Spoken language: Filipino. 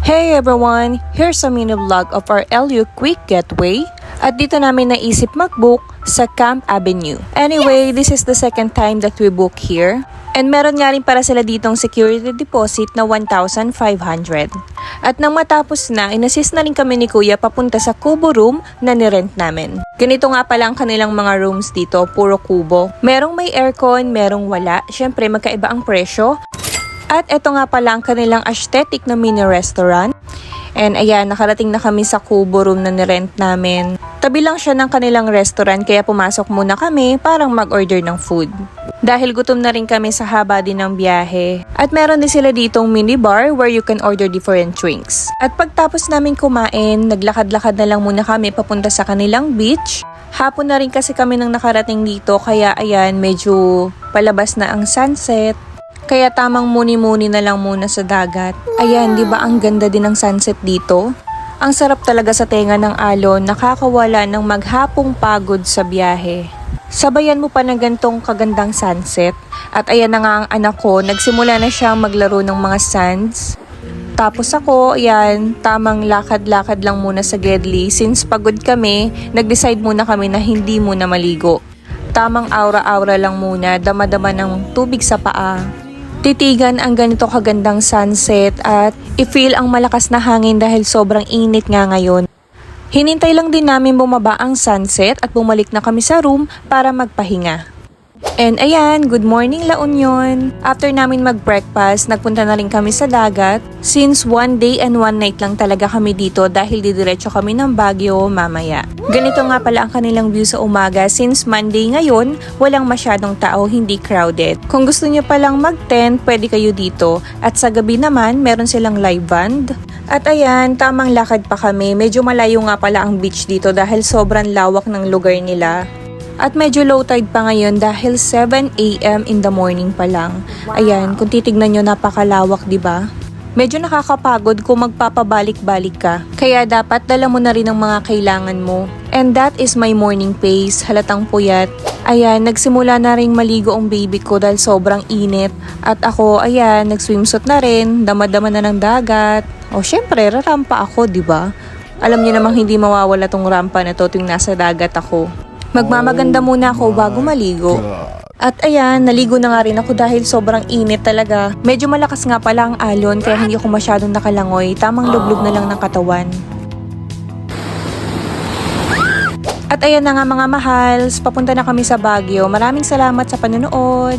Hey everyone! Here's a mini vlog of our LU Quick Getaway. At dito namin naisip mag-book sa Camp Avenue. Anyway, this is the second time that we book here. And meron nga rin para sila ditong security deposit na 1,500. At nang matapos na, inassist na rin kami ni Kuya papunta sa kubo room na nirent namin. Ganito nga pala ang kanilang mga rooms dito, puro kubo. Merong may aircon, merong wala. Syempre magkaiba ang presyo. At eto nga pala ang kanilang aesthetic na mini restaurant. And ayan, nakarating na kami sa kubo room na nirent namin. Tabi lang siya ng kanilang restaurant kaya pumasok muna kami parang mag-order ng food. Dahil gutom na rin kami sa haba din ng biyahe. At meron din sila ditong mini bar where you can order different drinks. At pagtapos namin kumain, naglakad-lakad na lang muna kami papunta sa kanilang beach. Hapon na rin kasi kami nang nakarating dito kaya ayan, medyo palabas na ang sunset. Kaya tamang muni-muni na lang muna sa dagat. Ayan, di ba ang ganda din ng sunset dito? Ang sarap talaga sa tenga ng alon, nakakawala ng maghapong pagod sa biyahe. Sabayan mo pa ng gantong kagandang sunset. At ayan na nga ang anak ko, nagsimula na siyang maglaro ng mga sands. Tapos ako, ayan, tamang lakad-lakad lang muna sa Gedli. Since pagod kami, nag-decide muna kami na hindi muna maligo. Tamang aura-aura lang muna, dama-dama ng tubig sa paa. Titigan ang ganito kagandang sunset at i-feel ang malakas na hangin dahil sobrang init nga ngayon. Hinintay lang din namin bumaba ang sunset at bumalik na kami sa room para magpahinga. And ayan, good morning La Union! After namin mag-breakfast, nagpunta na rin kami sa dagat since 1 day and 1 night lang talaga kami dito dahil didiretso kami ng Baguio mamaya. Ganito nga pala ang kanilang view sa umaga since Monday ngayon, walang masyadong tao, hindi crowded. Kung gusto niyo palang mag-tent, pwede kayo dito. At sa gabi naman, meron silang live band. At ayan, tamang lakad pa kami. Medyo malayo nga pala ang beach dito dahil sobrang lawak ng lugar nila. At medyo low tide pa ngayon dahil 7 AM in the morning pa lang. Ayan, kung titignan nyo napakalawak, di ba? Medyo nakakapagod kung magpapabalik-balik ka. Kaya dapat dala mo na rin ang mga kailangan mo. And that is my morning pace, halatang puyat. Ayan, nagsimula na rin maligo ang baby ko dahil sobrang init. At ako, ayan, nag-swimsuit na rin, dama-dama na ng dagat. O syempre, rarampa ako, di ba? Alam niyo namang hindi mawawala tong rampa na to tuwing nasa dagat ako. Magmamaganda muna ako bago maligo. At ayan, naligo na nga rin ako dahil sobrang init talaga. Medyo malakas nga pala ang alon kaya hindi ako masyadong nakalangoy. Tamang lublog na lang ng katawan. At ayan na nga mga mahals, papunta na kami sa Baguio. Maraming salamat sa panonood.